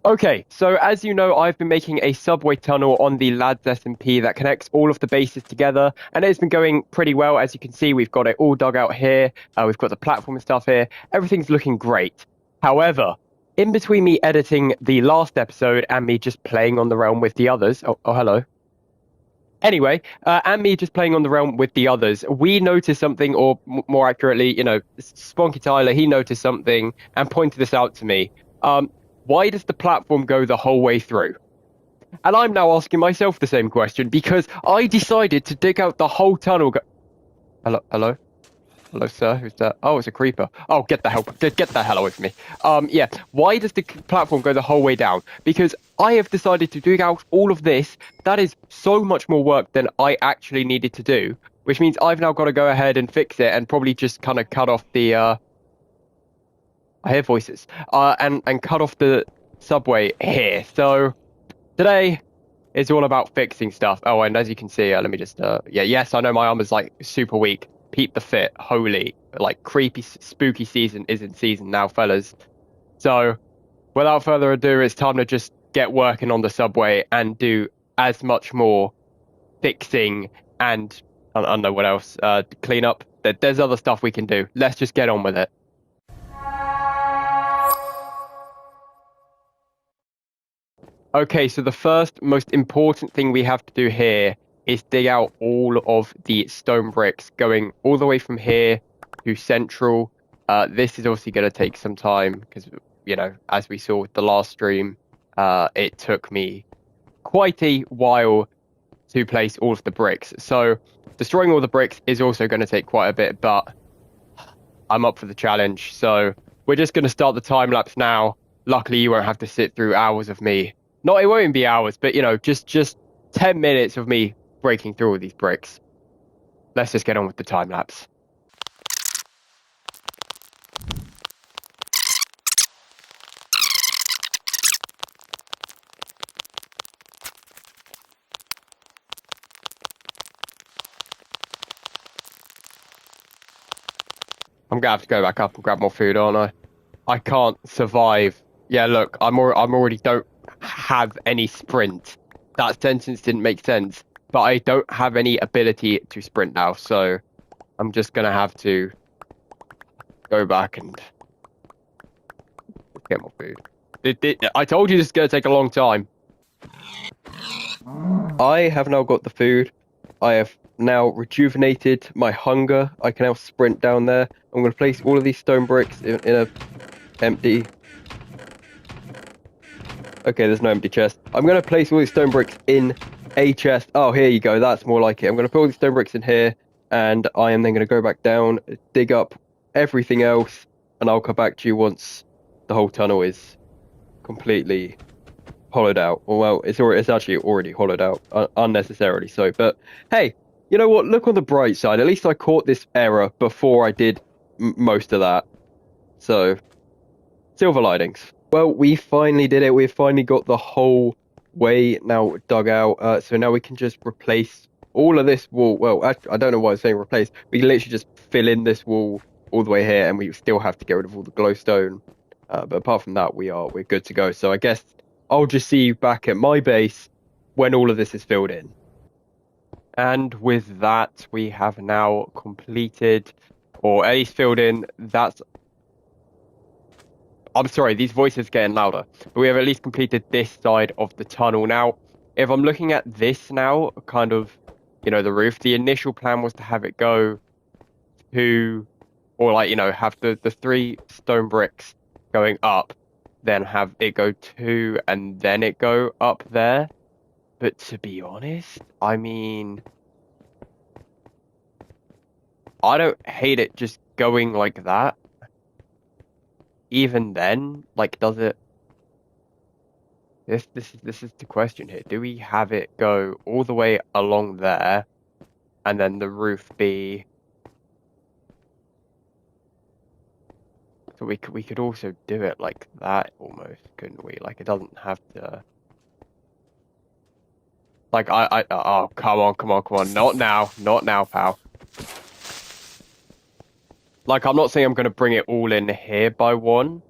Okay, so as you know, I've been making a subway tunnel on the Lads SMP that connects all of the bases together, and it's been going pretty well. As you can see, we've got it all dug out here. We've got the platform and stuff here. Everything's looking great. However, in between me editing the last episode and me just playing on the realm with the others, hello. Anyway, and me just playing on the realm with the others, we noticed something, or more accurately, Spunky Tyler, he noticed something and pointed this out to me. Um, why does the platform go the whole way through? And I'm now asking myself the same question because I decided to dig out the whole tunnel. Hello, hello, hello, sir. Who's that? Oh, it's a creeper. Oh, get the hell, get the hell away from me. Yeah. Why does the platform go the whole way down? Because I have decided to dig out all of this. That is so much more work than I actually needed to do, which means I've now got to go ahead and fix it and probably just kind of cut off the. I hear voices. And cut off the subway here. So today is all about fixing stuff. Oh, and as you can see, let me just yes, I know my armor's like super weak. Peep the fit, holy, like creepy, spooky season is in season now, fellas. So, without further ado, it's time to just get working on the subway and do as much more fixing and I don't know what else, clean up. There's other stuff we can do. Let's just get on with it. Okay, so the first most important thing we have to do here is dig out all of the stone bricks going all the way from here to central. This is obviously going to take some time because, as we saw with the last stream, it took me quite a while to place all of the bricks. So destroying all the bricks is also going to take quite a bit, but I'm up for the challenge. So we're just going to start the time lapse now. Luckily, you won't have to sit through hours of me. Not, it won't be hours, but just 10 minutes of me breaking through all these bricks. Let's just get on with the time lapse. I'm gonna have to go back up and grab more food, aren't I? I can't survive. Yeah, look, I'm already don't have any sprint. That sentence didn't make sense, but I don't have any ability to sprint now, so I'm just gonna have to go back and get more food. I told you this is gonna take a long time. I have now got the food. I have now rejuvenated my hunger. I can now sprint down there. I'm going to place all of these stone bricks in a empty. Okay, there's no empty chest. I'm going to place all these stone bricks in a chest. Oh, here you go. That's more like it. I'm going to put all these stone bricks in here, and I am then going to go back down, dig up everything else, and I'll come back to you once the whole tunnel is completely hollowed out. Well, it's actually already hollowed out unnecessarily so. But hey, you know what? Look on the bright side. At least I caught this error before I did most of that. So, silver linings. Well, we finally did it. We finally got the whole way now dug out. So now we can just replace all of this wall. Well, I don't know why I'm saying replace. We can literally just fill in this wall all the way here, and we still have to get rid of all the glowstone. But apart from that, we're good to go. So I guess I'll just see you back at my base when all of this is filled in. And with that, we have now completed, or at least filled in, I'm sorry, these voices are getting louder. But we have at least completed this side of the tunnel. Now, if I'm looking at this now, kind of, the roof, the initial plan was to have it go to, or like, have the three stone bricks going up, then have it go to, and then it go up there. But to be honest, I mean, I don't hate it just going like that. Even then, like, does it? This is the question here. Do we have it go all the way along there, and then the roof be? So we could also do it like that almost, couldn't we? Like it doesn't have to. Like oh come on, not now, pal. Like I'm not saying I'm gonna bring it all in here by one,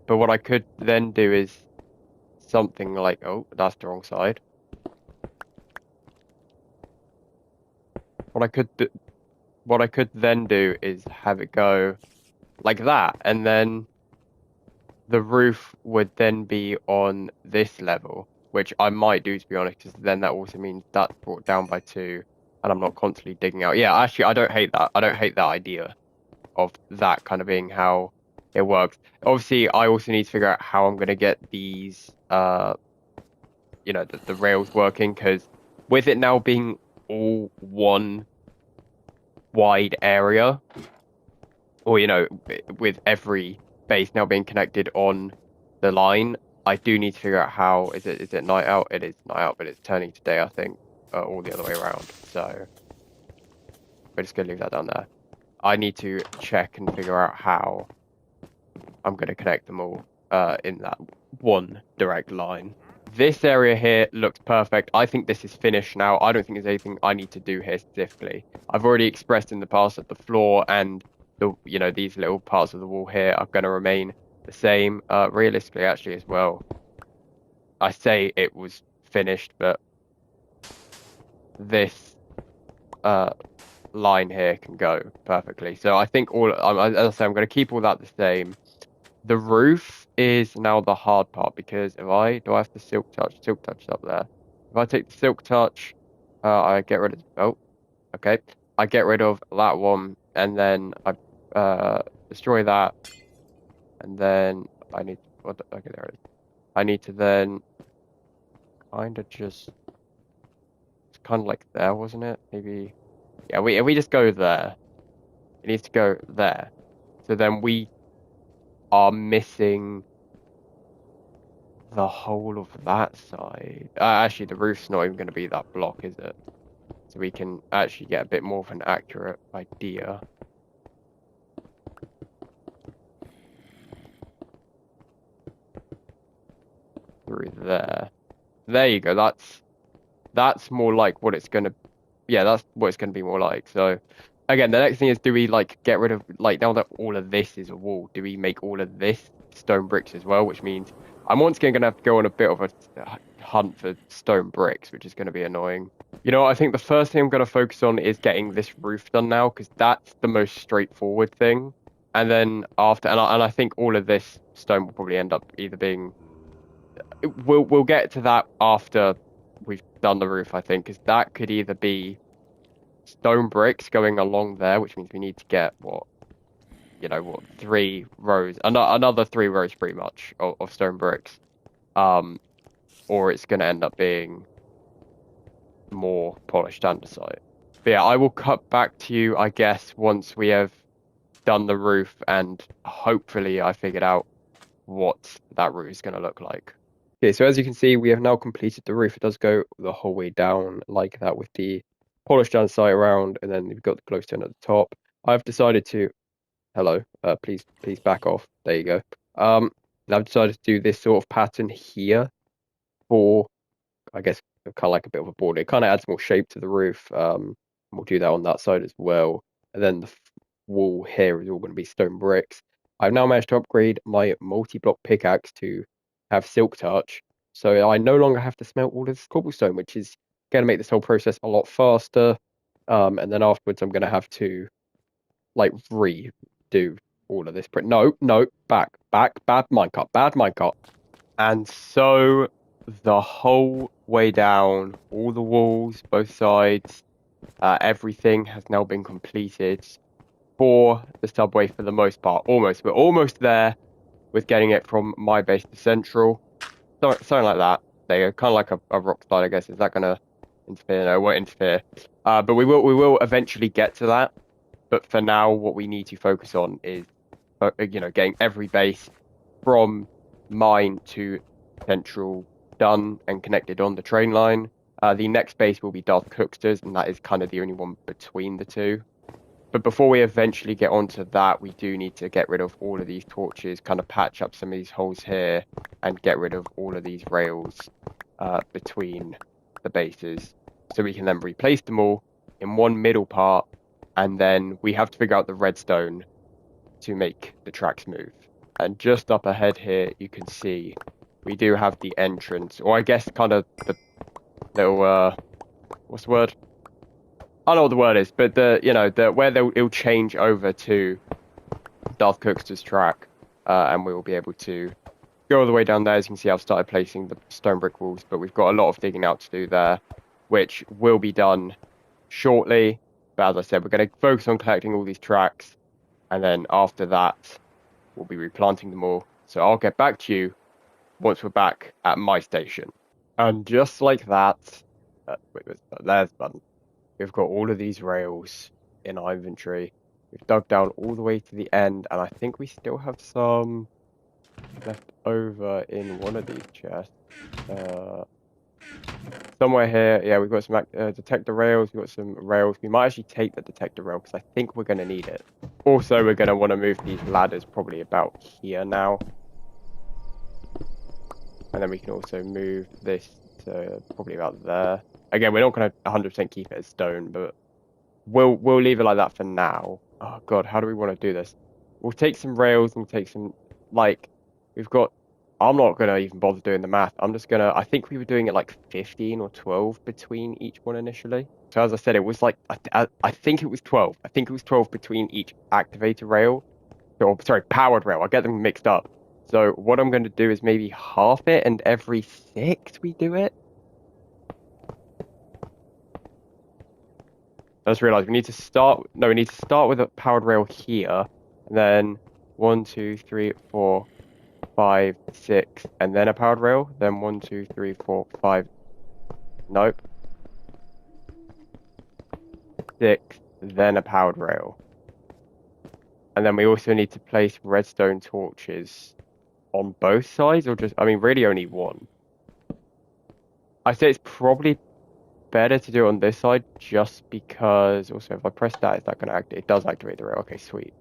but what I could then do is something like, oh, that's the wrong side. What I could then do is have it go like that, and then the roof would then be on this level, which I might do, to be honest, because then that also means that's brought down by 2, and I'm not constantly digging out. Yeah, actually, I don't hate that. I don't hate that idea of that kind of being how it works. Obviously, I also need to figure out how I'm going to get these, the rails working, because with it now being all one wide area, or with every base now being connected on the line, I do need to figure out how is it night out? It is night out, but it's turning today, I think, all the other way around. So we're just gonna leave that down there. I need to check and figure out how I'm gonna connect them all in that one direct line. This area here looks perfect. I think this is finished now. I don't think there's anything I need to do here specifically. I've already expressed in the past that the floor and these little parts of the wall here are going to remain the same. Realistically, actually, as well, I say it was finished, but this line here can go perfectly. So I think as I say, I'm going to keep all that the same. The roof is now the hard part, because do I have the silk touch? Silk touch is up there. If I take the silk touch, I get rid of. Oh, okay. I get rid of that one, and then I destroy that, and then I need. Okay, there it is. I need to then kind of just. It's kind of like there, wasn't it? Maybe. Yeah, we just go there. It needs to go there. So then we are missing the whole of that side. Actually, the roof's not even going to be that block, is it? So we can actually get a bit more of an accurate idea. Through there. There you go. That's more like what it's going to. Yeah, that's what it's going to be more like. So, again, the next thing is, do we get rid of now that all of this is a wall? Do we make all of this stone bricks as well? Which means I'm once again going to have to go on a bit of a hunt for stone bricks, which is going to be annoying. I think the first thing I'm going to focus on is getting this roof done now, because that's the most straightforward thing. And then after, and I think all of this stone will probably end up either being. We'll get to that after we've done the roof, I think, because that could either be stone bricks going along there, which means we need to get 3 rows, another 3 rows pretty much of stone bricks, or it's going to end up being more polished andesite. But yeah, I will cut back to you, I guess, once we have done the roof and hopefully I figured out what that roof is going to look like. Okay, so as you can see, we have now completed the roof. It does go the whole way down like that with the polished andesite around, and then we've got the glowstone at the top. I've decided to, hello, please back off. There you go. I've decided to do this sort of pattern here for, I guess, kind of like a bit of a border. It kind of adds more shape to the roof. We'll do that on that side as well. And then the wall here is all going to be stone bricks. I've now managed to upgrade my multi-block pickaxe to have silk touch, so I no longer have to smelt all this cobblestone, which is going to make this whole process a lot faster. And then afterwards, I'm going to have to redo all of this. No, back, bad minecart. And so the whole way down, all the walls, both sides, everything has now been completed for the subway for the most part. Almost. We're almost there with getting it from my base to central. Something like that. They are kind of like a rock slide, I guess. Is that going to interfere? No, it won't interfere. But we will eventually get to that. But for now, what we need to focus on is, getting every base from mine to central done and connected on the train line. The next base will be Darth Cooksters, and that is kind of the only one between the two. But before we eventually get onto that, we do need to get rid of all of these torches, kind of patch up some of these holes here, and get rid of all of these rails between the bases, so we can then replace them all in one middle part, and then we have to figure out the redstone to make the tracks move. And just up ahead here, you can see we do have the entrance, or I guess kind of the little, what's the word? I don't know what the word is, but where it'll change over to Darth Cookster's track, and we will be able to go all the way down there. As you can see, I've started placing the stone brick walls, but we've got a lot of digging out to do there, which will be done shortly. But as I said, we're going to focus on collecting all these tracks, and then after that, we'll be replanting them all. So I'll get back to you once we're back at my station. And just like that, there's the button. We've got all of these rails in our inventory. We've dug down all the way to the end, and I think we still have some left over in one of these chests. Somewhere here, yeah, we've got some detector rails. We've got some rails. We might actually take the detector rail because I think we're going to need it. Also, we're going to want to move these ladders probably about here now. And then we can also move this to probably about there. Again, we're not going to 100% keep it as stone, but we'll leave it like that for now. Oh god, how do we want to do this? We'll take some rails and take some, like, we've got, I'm not going to even bother doing the math. I'm just going to, I think we were doing it like 15 or 12 between each one initially. So as I said, it was like, I think it was 12. I think it was 12 between each activator rail. Or, sorry, powered rail. I get them mixed up. So what I'm going to do is maybe half it, and every 6 we do it. I just realized we need to start with a powered rail here, and then 1, 2, 3, 4, 5, 6, and then a powered rail, then 1, 2, 3, 4, 5, nope, 6, then a powered rail. And then we also need to place redstone torches on both sides, or just, I mean, really only one. I say it's probably better to do it on this side, just because, also if I press that, is that going to activate? It does activate the rail. Okay, sweet.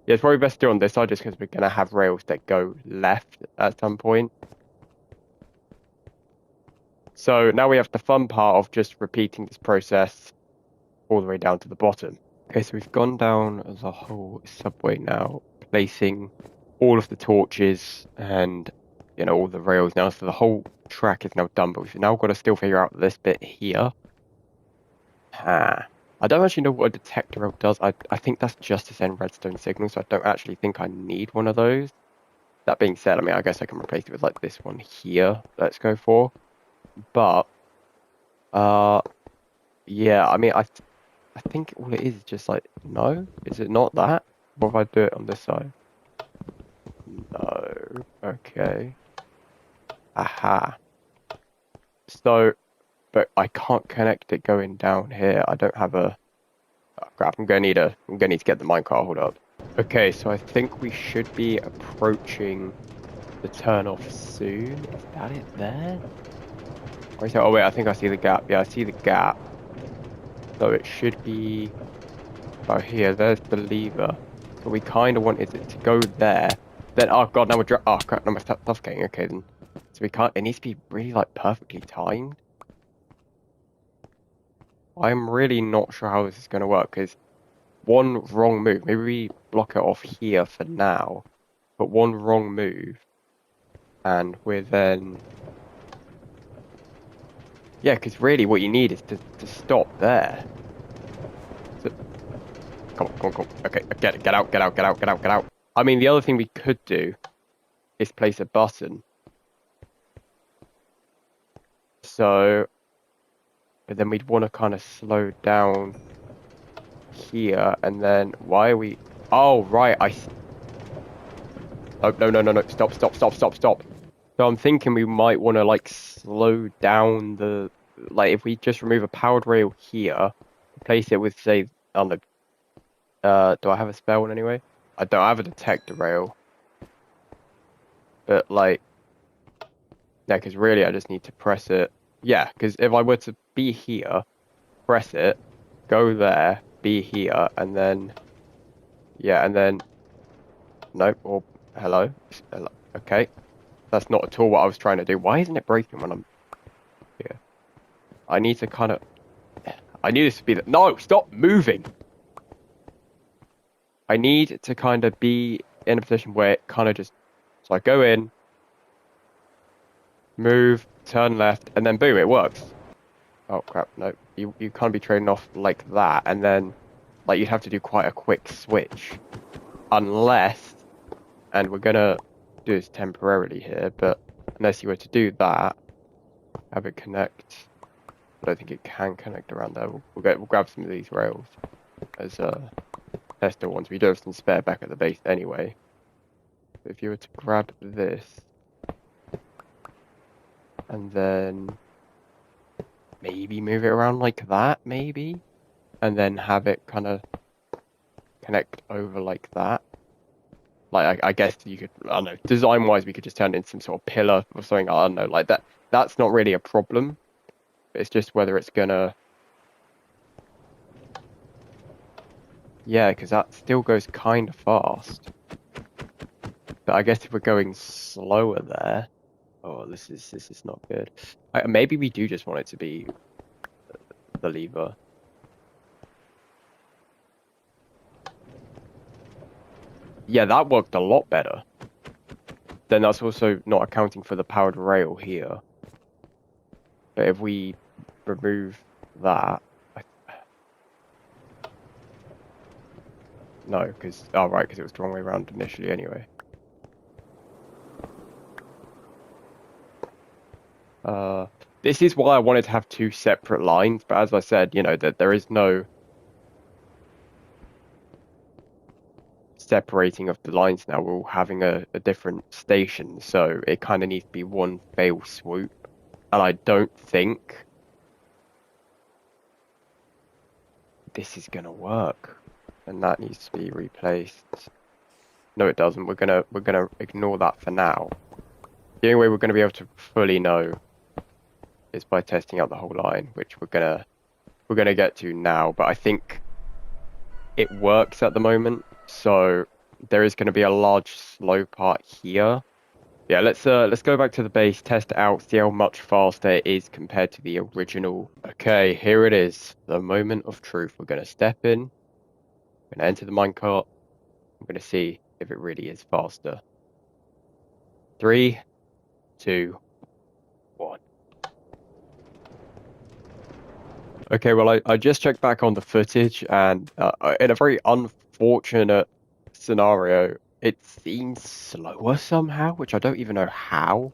Yeah, it's probably best to do it on this side, just because we're going to have rails that go left at some point. So now we have the fun part of just repeating this process all the way down to the bottom. Okay, so we've gone down the whole subway now, placing all of the torches and, all the rails now. So the whole track is now done, but we've now got to still figure out this bit here. I don't actually know what a detector rail does. I think that's just to send redstone signals, so I don't actually think I need one of those. That being said, I mean, I guess I can replace it with like this one here. Let's go for. But, yeah, I mean, I think all it is just like, no? Is it not that? What if I do it on this side? No. Okay. Aha. So, but I can't connect it going down here. I don't have a... Oh, crap, I'm gonna need to get the minecart. Hold up. Okay, so I think we should be approaching the turn off soon. Is that it there? Or is that... Oh wait, I think I see the gap. Yeah, I see the gap. So it should be about here. There's the lever. So we kind of wanted it to go there. Then, oh god, now we're oh crap, now my stuff's getting okay then. So we can't, it needs to be really like perfectly timed. I'm really not sure how this is going to work, because one wrong move, maybe we block it off here for now, but one wrong move, and we're then... Yeah, because really what you need is to stop there. So... Come on, come on, come on. Okay, get out. I mean, the other thing we could do is place a button. So, but then we'd want to kind of slow down here, and then why are we... Oh, right, Oh, no. Stop. So I'm thinking we might want to, like, slow down the... Like, if we just remove a powered rail here, replace it with, say, on the... do I have a spare one anyway? I don't have a detector rail. But, like... Yeah, because really I just need to press it. Yeah, because if I were to be here, press it, go there, be here, and then... Yeah, and then... Nope, or... Hello? Okay. That's not at all what I was trying to do. Why isn't it breaking when I'm here? I need to kind of... I need this to be the... No! Stop moving! I need to kind of be in a position where it kind of just... So I go in, move, turn left, and then boom, it works. Oh crap, no, you can't be trading off like that, and then like you'd have to do quite a quick switch, unless, and we're gonna do this temporarily here, but unless you were to do that, have it connect. I don't think it can connect around there. We'll grab some of these rails as tester ones. We do have some spare back at the base anyway. But if you were to grab this and then maybe move it around like that, maybe, and then have it kind of connect over like that. Like I guess you could, I don't know, design wise we could just turn it into some sort of pillar or something. I don't know, like that. That's not really a problem. It's just whether it's gonna. Yeah, because that still goes kind of fast. But I guess if we're going slower there, oh, this is not good. Maybe we do just want it to be the lever. Yeah, that worked a lot better. Then that's also not accounting for the powered rail here. But if we remove that, no, because right, because it was the wrong way around initially anyway. This is why I wanted to have two separate lines, but as I said, you know, that there is no separating of the lines now. We're all having a different station, so it kind of needs to be one fail swoop. And I don't think this is gonna work. And that needs to be replaced. No, it doesn't. We're gonna ignore that for now. The only way we're gonna be able to fully know is by testing out the whole line, which we're gonna get to now. But I think it works at the moment, so there is gonna be a large slow part here. Yeah, let's go back to the base, test it out, see how much faster it is compared to the original. Okay, here it is, the moment of truth. We're gonna step in, we're gonna enter the minecart. I'm gonna see if it really is faster. 3, 2, 1. Okay, well, I just checked back on the footage, and in a very unfortunate scenario, it seems slower somehow, which I don't even know how.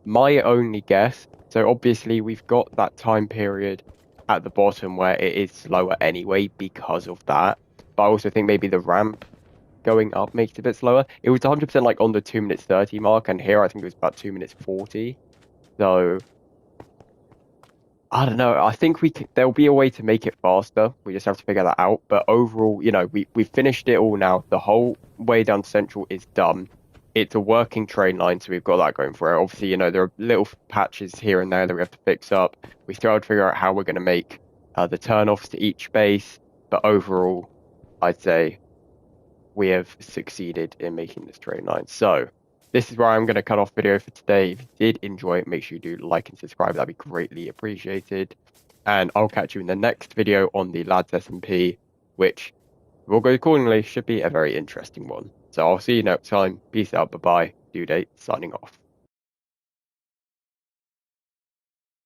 My only guess, so obviously we've got that time period at the bottom where it is slower anyway because of that. But I also think maybe the ramp going up makes it a bit slower. It was 100% like on the 2 minutes 30 mark, and here I think it was about 2 minutes 40. So I don't know. I think there'll be a way to make it faster. We just have to figure that out. But overall, you know, we've finished it all now. The whole way down Central is done. It's a working train line, so we've got that going for it. Obviously, you know, there are little patches here and there that we have to fix up. We still have to figure out how we're going to make the turnoffs to each base. But overall, I'd say we have succeeded in making this train line. So this is where I'm going to cut off video for today. If you did enjoy it, make sure you do like and subscribe. That'd be greatly appreciated. And I'll catch you in the next video on the Lads SMP, which will go accordingly. Should be a very interesting one. So I'll see you next time. Peace out. Bye-bye. Due date signing off.